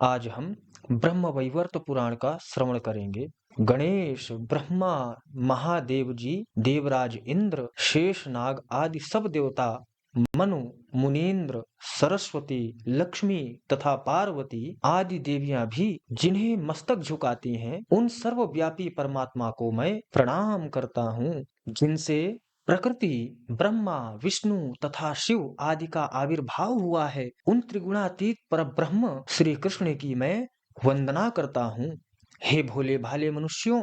आज हम ब्रह्म वैवर्त पुराण का श्रवण करेंगे। गणेश, ब्रह्मा, महादेव जी, देवराज इंद्र, शेष नाग आदि सब देवता, मनु, मुनीन्द्र, सरस्वती, लक्ष्मी तथा पार्वती आदि देवियां भी जिन्हें मस्तक झुकाती हैं, उन सर्वव्यापी परमात्मा को मैं प्रणाम करता हूँ, जिनसे प्रकृति, ब्रह्मा, विष्णु तथा शिव आदि का आविर्भाव हुआ है। उन त्रिगुणातीत पर ब्रह्म श्री कृष्ण की मैं वंदना करता हूँ। हे भोले भाले मनुष्यों,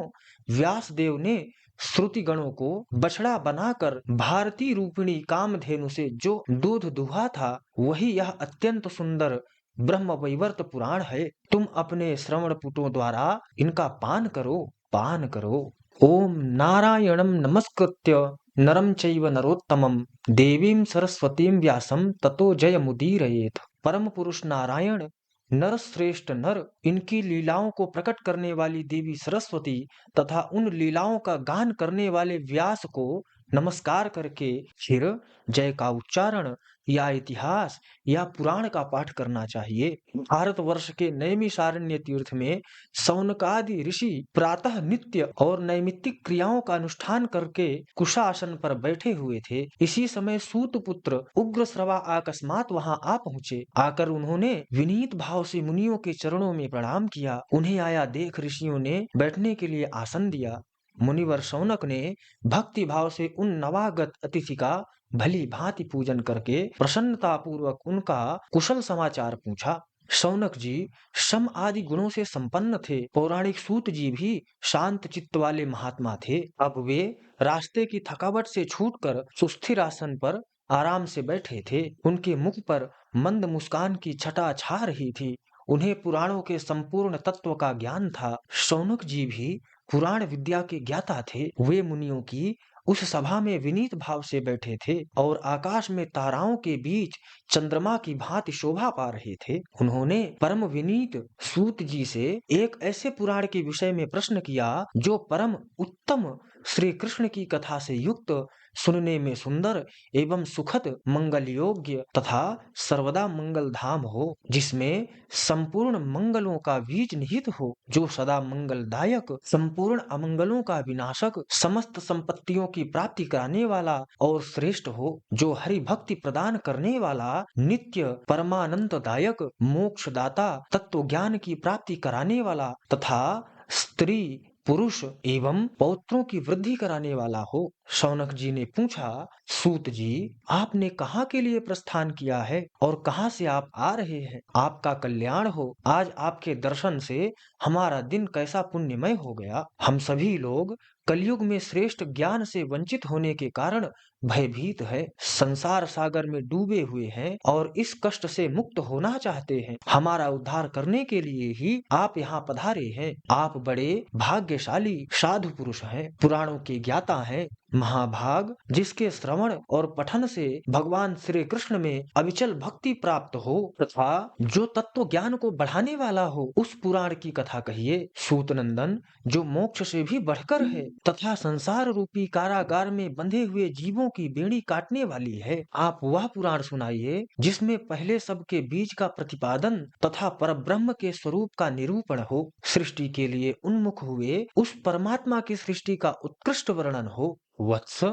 व्यास देव ने श्रुति गणों को बछड़ा बनाकर भारती रूपिणी कामधेनु से जो दूध दुहा था, वही यह अत्यंत सुंदर ब्रह्म वैवर्त पुराण है। तुम अपने श्रवण पुटों द्वारा इनका पान करो। ओम नारायणं नमस्कृत्य नरं चैव नरोत्तमं देवीं सरस्वतीं व्यासं ततो जयमुदीरयेत्। परम पुरुष नारायण, नर श्रेष्ठ नर, इनकी लीलाओं को प्रकट करने वाली देवी सरस्वती तथा उन लीलाओं का गान करने वाले व्यास को नमस्कार करके फिर जय का उच्चारण या इतिहास या पुराण का पाठ करना चाहिए। भारतवर्ष के नैमिषारण्य तीर्थ में शौनकादि ऋषि प्रातः नित्य और नैमित्तिक क्रियाओं का अनुष्ठान करके कुशासन पर बैठे हुए थे। इसी समय सूत पुत्र उग्रश्रवा अकस्मात वहां आ पहुंचे। आकर उन्होंने विनीत भाव से मुनियों के चरणों में प्रणाम किया। उन्हें आया देख ऋषियों ने बैठने के लिए आसन दिया। मुनिवर शौनक ने भक्ति भाव से उन नवागत अतिथि का भली भांति पूजन करके प्रसन्नता पूर्वक उनका कुशल समाचार पूछा। शौनक जी सम आदि गुणों से संपन्न थे। पौराणिक सूत जी भी शांत चित्त वाले महात्मा थे। अब वे रास्ते की थकावट से छूटकर सुस्थिर आसन पर आराम से बैठे थे। उनके मुख पर मंद मुस्कान की छटा छा रही थी। उन्हें पुराणों के संपूर्ण तत्व का ज्ञान था। शौनक जी भी पुराण विद्या के ज्ञाता थे। वे मुनियों की उस सभा में विनीत भाव से बैठे थे और आकाश में ताराओं के बीच चंद्रमा की भांति शोभा पा रहे थे। उन्होंने परम विनीत सूत जी से एक ऐसे पुराण के विषय में प्रश्न किया जो परम उत्तम श्री कृष्ण की कथा से युक्त, सुनने में सुंदर एवं सुखद, मंगल योग्य तथा सर्वदा मंगल धाम हो, जिसमें संपूर्ण मंगलों का बीज निहित हो, जो सदा मंगलदायक, संपूर्ण अमंगलों का विनाशक, समस्त संपत्तियों की प्राप्ति कराने वाला और श्रेष्ठ हो, जो हरि भक्ति प्रदान करने वाला, नित्य परमानंददायक, मोक्षदाता, तत्व ज्ञान की प्राप्ति कराने वाला तथा स्त्री, पुरुष एवं पौत्रों की वृद्धि कराने वाला हो। शौनक जी ने पूछा, सूत जी, आपने कहाँ के लिए प्रस्थान किया है और कहाँ से आप आ रहे हैं? आपका कल्याण हो। आज आपके दर्शन से हमारा दिन कैसा पुण्यमय हो गया। हम सभी लोग कलयुग में श्रेष्ठ ज्ञान से वंचित होने के कारण भयभीत है, संसार सागर में डूबे हुए हैं और इस कष्ट से मुक्त होना चाहते हैं। हमारा उद्धार करने के लिए ही आप यहाँ पधारे हैं। आप बड़े भाग्यशाली साधु पुरुष हैं, पुराणों के ज्ञाता हैं, महाभाग, जिसके श्रवण और पठन से भगवान श्री कृष्ण में अविचल भक्ति प्राप्त हो तथा जो तत्व ज्ञान को बढ़ाने वाला हो, उस पुराण की कथा कहिए। सूत नंदन, जो मोक्ष से भी बढ़कर है तथा संसार रूपी कारागार में बंधे हुए जीवों की बेड़ी काटने वाली है, आप वह पुराण सुनाइए जिसमें पहले सबके बीज का प्रतिपादन तथा परब्रह्म के स्वरूप का निरूपण हो, सृष्टि के लिए उन्मुख हुए उस परमात्मा की सृष्टि का उत्कृष्ट वर्णन हो। वत्स,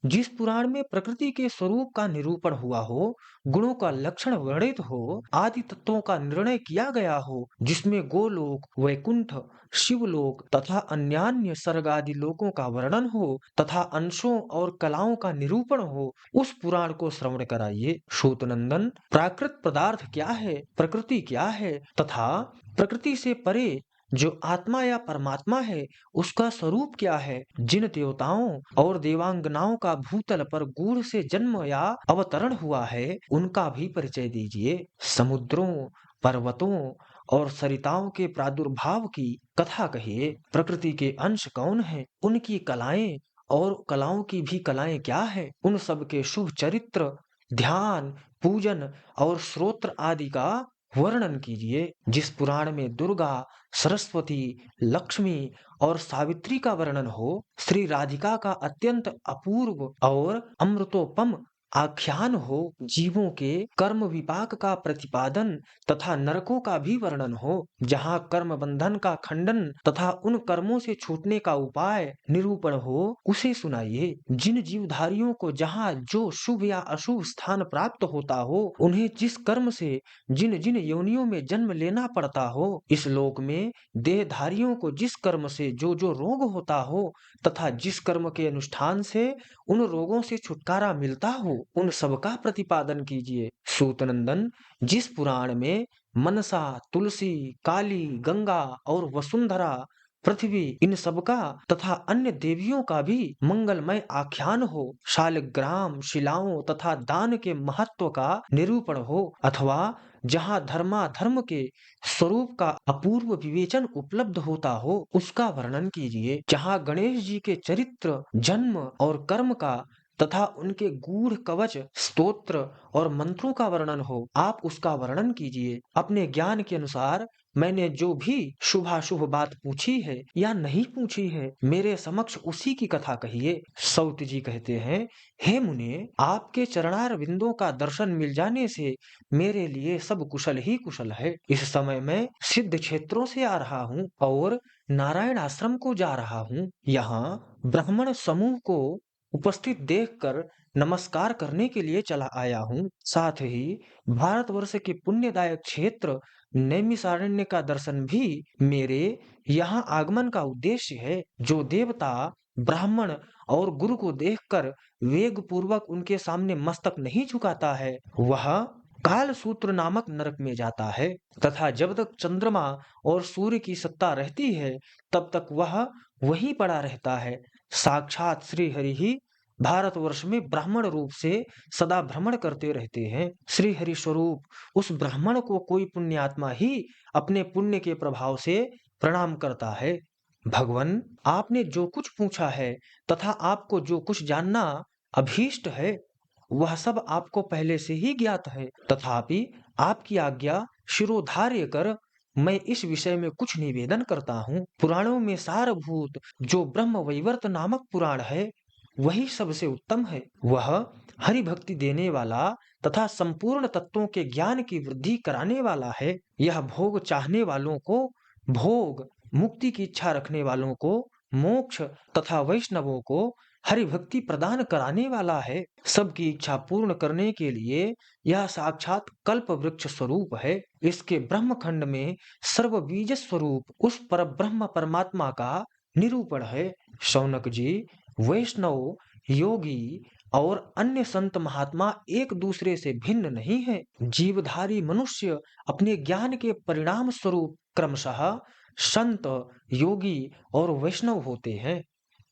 जिस पुराण में प्रकृति के स्वरूप का निरूपण हुआ हो, गुणों का लक्षण वर्णित हो, आदि तत्वों का निर्णय किया गया हो, जिसमें गोलोक, वैकुंठ, शिवलोक तथा अन्यान्य स्वर्ग आदि लोकों का वर्णन हो तथा अंशों और कलाओं का निरूपण हो, उस पुराण को श्रवण कराइए। सूतनंदन, प्राकृत पदार्थ क्या है, प्रकृति क्या है तथा प्रकृति से परे जो आत्मा या परमात्मा है, उसका स्वरूप क्या है, जिन देवताओं और देवांगनाओं का भूतल पर गूढ़ से जन्म या अवतरण हुआ है, उनका भी परिचय दीजिए। समुद्रों, पर्वतों और सरिताओं के प्रादुर्भाव की कथा कहिए। प्रकृति के अंश कौन है, उनकी कलाएं और कलाओं की भी कलाएं क्या है, उन सब के शुभ चरित्र, ध्यान, पूजन और श्रोत्र आदि का वर्णन कीजिए। जिस पुराण में दुर्गा, सरस्वती, लक्ष्मी और सावित्री का वर्णन हो, श्री राधिका का अत्यंत अपूर्व और अमृतोपम आख्यान हो, जीवों के कर्म विपाक का प्रतिपादन तथा नरकों का भी वर्णन हो, जहाँ कर्म बंधन का खंडन तथा उन कर्मों से छूटने का उपाय निरूपण हो, उसे सुनाइए। जिन जीवधारियों को जहाँ जो शुभ या अशुभ स्थान प्राप्त होता हो, उन्हें जिस कर्म से जिन जिन योनियों में जन्म लेना पड़ता हो, इस लोक में देहधारियों को जिस कर्म से जो जो रोग होता हो तथा जिस कर्म के अनुष्ठान से उन रोगों से छुटकारा मिलता हो, उन सबका प्रतिपादन कीजिए। सूतनंदन, जिस पुराण में मनसा, तुलसी, काली, गंगा और वसुंधरा, पृथ्वी, इन सबका तथा अन्य देवियों का भी मंगलमय आख्यान हो, शालिग्राम, शिलाओं तथा दान के महत्व का निरूपण हो, अथवा जहाँ धर्माधर्म के स्वरूप का अपूर्व विवेचन उपलब्ध होता हो, उसका वर्णन कीजिए। जहाँ गणेश जी के चरित्र, जन्म और कर्म का तथा उनके गूढ़ कवच, स्तोत्र और मंत्रों का वर्णन हो, आप उसका वर्णन कीजिए। अपने ज्ञान के अनुसार मैंने जो भी शुभाशुभ बात पूछी है या नहीं पूछी है, मेरे समक्ष उसी की कथा कहिए। सौत जी कहते हैं, हे मुने, आपके चरणार बिंदों का दर्शन मिल जाने से मेरे लिए सब कुशल ही कुशल है। इस समय मैं सिद्ध क्षेत्रों से आ रहा हूँ और नारायण आश्रम को जा रहा हूँ। यहाँ ब्राह्मण समूह को उपस्थित देखकर नमस्कार करने के लिए चला आया हूँ। साथ ही भारतवर्ष के पुण्यदायक क्षेत्र नैमिषारण्य का दर्शन भी मेरे यहाँ आगमन का उद्देश्य है। जो देवता ब्राह्मण और गुरु को देखकर वेग पूर्वक उनके सामने मस्तक नहीं झुकाता है, वह काल सूत्र नामक नरक में जाता है, तथा जब तक चंद्रमा और सूर्य की सत्ता रहती है, तब तक वह वहीं पड़ा रहता है। साक्षात श्री हरि ही भारतवर्ष में ब्राह्मण रूप से सदा भ्रमण करते रहते हैं। श्री हरि स्वरूप उस ब्राह्मण को कोई पुण्यात्मा ही अपने पुण्य के प्रभाव से प्रणाम करता है। भगवान, आपने जो कुछ पूछा है तथा आपको जो कुछ जानना अभीष्ट है, वह सब आपको पहले से ही ज्ञात है। तथापि आपकी आज्ञा शिरोधार्य कर मैं इस विषय में कुछ निवेदन करता हूँ। पुराणों में सारभूत जो ब्रह्म वैवर्त नामक पुराण है, वही सबसे उत्तम है। वह हरि भक्ति देने वाला तथा संपूर्ण तत्वों के ज्ञान की वृद्धि कराने वाला है। यह भोग चाहने वालों को भोग, मुक्ति की इच्छा रखने वालों को मोक्ष तथा वैष्णवों को हरि भक्ति प्रदान कराने वाला है। सबकी इच्छा पूर्ण करने के लिए यह साक्षात कल्प वृक्ष स्वरूप है। इसके ब्रह्मखंड में सर्व बीज स्वरूप उस पर ब्रह्म परमात्मा का निरूपण है। शौनक जी, वैष्णव, योगी और अन्य संत महात्मा एक दूसरे से भिन्न नहीं है। जीवधारी मनुष्य अपने ज्ञान के परिणाम स्वरूप क्रमशः संत, योगी और वैष्णव होते हैं।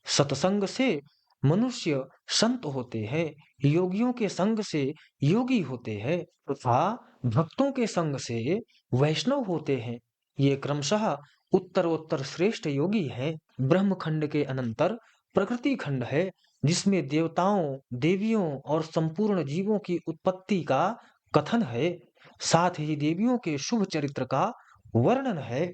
सत्संग से मनुष्य संत होते हैं, योगियों के संग से योगी होते हैं तथा भक्तों के संग से वैष्णव होते हैं। ये क्रमशः उत्तरोत्तर श्रेष्ठ योगी हैं। ब्रह्म खंड के अनंतर प्रकृति खंड है, जिसमें देवताओं, देवियों और संपूर्ण जीवों की उत्पत्ति का कथन है। साथ ही देवियों के शुभ चरित्र का वर्णन है।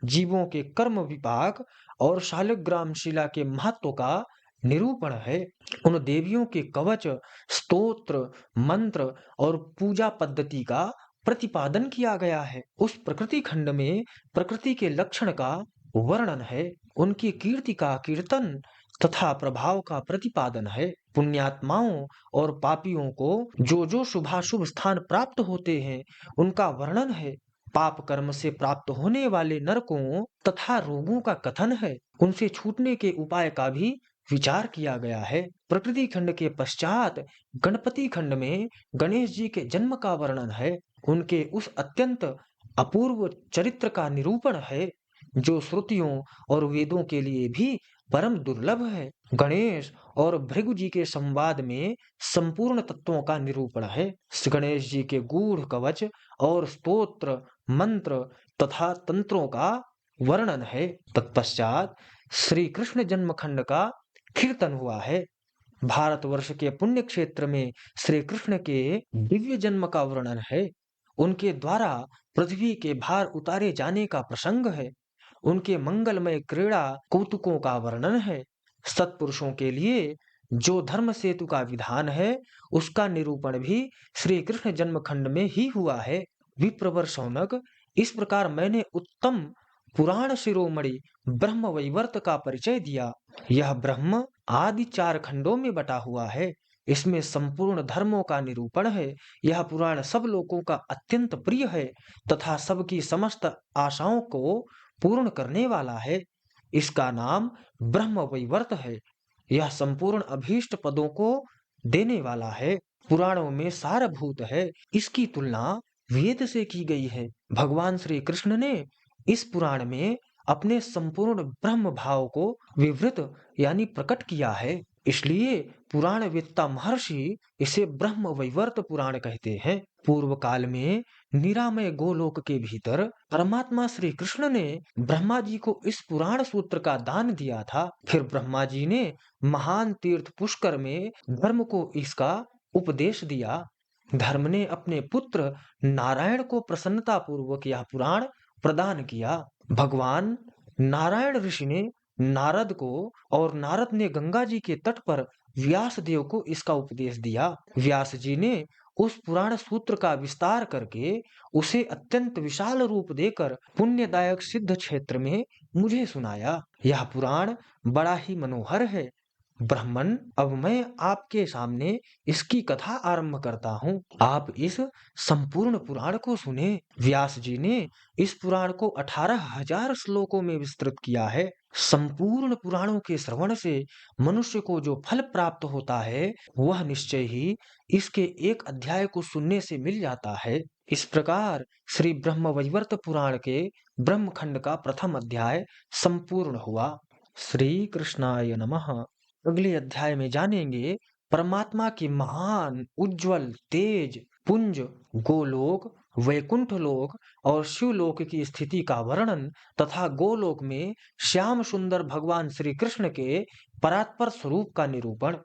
जीवों के कर्म विपाक और शालिग्राम शिला के महत्व का निरूपण है। उन देवियों के कवच, स्तोत्र, मंत्र और पूजा पद्धति का प्रतिपादन किया गया है। उस प्रकृति खंड में प्रकृति के लक्षण का वर्णन है। उनकी कीर्ति का कीर्तन तथा प्रभाव का प्रतिपादन है। पुण्यात्माओं और पापियों को जो जो शुभाशुभ स्थान प्राप्त होते हैं, उनका वर्णन है। पाप कर्म से प्राप्त होने वाले नरकों तथा रोगों का कथन है। उनसे छूटने के उपाय का भी विचार किया गया है। प्रकृति खंड के पश्चात गणपति खंड में गणेश जी के जन्म का वर्णन है। उनके उस अत्यंत अपूर्व चरित्र का निरूपण है, जो श्रुतियों और वेदों के लिए भी परम दुर्लभ है। गणेश और भृगु जी के संवाद में संपूर्ण तत्वों का निरूपण है। गणेश जी के गूढ़ कवच और स्तोत्र, मंत्र तथा तंत्रों का वर्णन है। तत्पश्चात श्री कृष्ण जन्म खंड का कीर्तन हुआ है। भारतवर्ष के पुण्य क्षेत्र में श्री कृष्ण के दिव्य जन्म का वर्णन है। उनके द्वारा पृथ्वी के भार उतारे जाने का प्रसंग है। उनके मंगलमय क्रीड़ा कौतुकों का वर्णन है। सत्पुरुषों के लिए जो धर्म सेतु का विधान है उसका निरूपण भी श्री कृष्ण जन्मखंड में ही हुआ है। विप्रवर शौनक, इस प्रकार मैंने उत्तम पुराण शिरोमणि ब्रह्म वैवर्त का परिचय दिया। यह ब्रह्म आदि 4 खंडों में बटा हुआ है। इसमें संपूर्ण धर्मों का निरूपण है। यह पुराण सब लोगों का अत्यंत प्रिय है तथा सबकी समस्त आशाओं को पूर्ण करने वाला है। इसका नाम ब्रह्म वैवर्त है। यह संपूर्ण अभीष्ट पदों को देने वाला है। पुराणों में सारभूत है। इसकी तुलना वेद से की गई है। भगवान श्री कृष्ण ने इस पुराण में अपने संपूर्ण ब्रह्म भाव को विवृत यानी प्रकट किया है। इसलिए पुराण वेत्ता महर्षि इसे ब्रह्म वैवर्त पुराण कहते हैं। पूर्व काल में निरामय गोलोक के भीतर परमात्मा श्री कृष्ण ने ब्रह्मा जी को इस पुराण सूत्र का दान दिया था। फिर ब्रह्मा जी ने महान तीर्थ पुष्कर में धर्म को इसका उपदेश दिया। धर्म ने अपने पुत्र नारायण को प्रसन्नता पूर्वक यह पुराण प्रदान किया। भगवान नारायण ऋषि ने नारद को और नारद ने गंगा जी के तट पर व्यास देव को इसका उपदेश दिया। व्यास जी ने उस पुराण सूत्र का विस्तार करके उसे अत्यंत विशाल रूप देकर पुण्यदायक सिद्ध क्षेत्र में मुझे सुनाया। यह पुराण बड़ा ही मनोहर है। ब्राह्मण, अब मैं आपके सामने इसकी कथा आरंभ करता हूँ। आप इस संपूर्ण पुराण को सुने। व्यास जी ने इस पुराण को 18,000 श्लोकों में विस्तृत किया है। संपूर्ण पुराणों के श्रवण से मनुष्य को जो फल प्राप्त होता है वह निश्चय ही इसके एक अध्याय को सुनने से मिल जाता है। इस प्रकार श्री ब्रह्म वैवर्त पुराण के ब्रह्मखंड का प्रथम अध्याय संपूर्ण हुआ। श्री कृष्णाय नमः। अगले अध्याय में जानेंगे परमात्मा की महान उज्जवल तेज पुंज गोलोक, वैकुंठ लोक और शिवलोक की स्थिति का वर्णन तथा गोलोक में श्याम सुंदर भगवान श्री कृष्ण के परात्पर स्वरूप का निरूपण।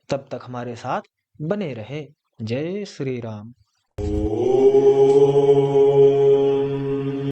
तब तक हमारे साथ बने रहें। जय श्री राम।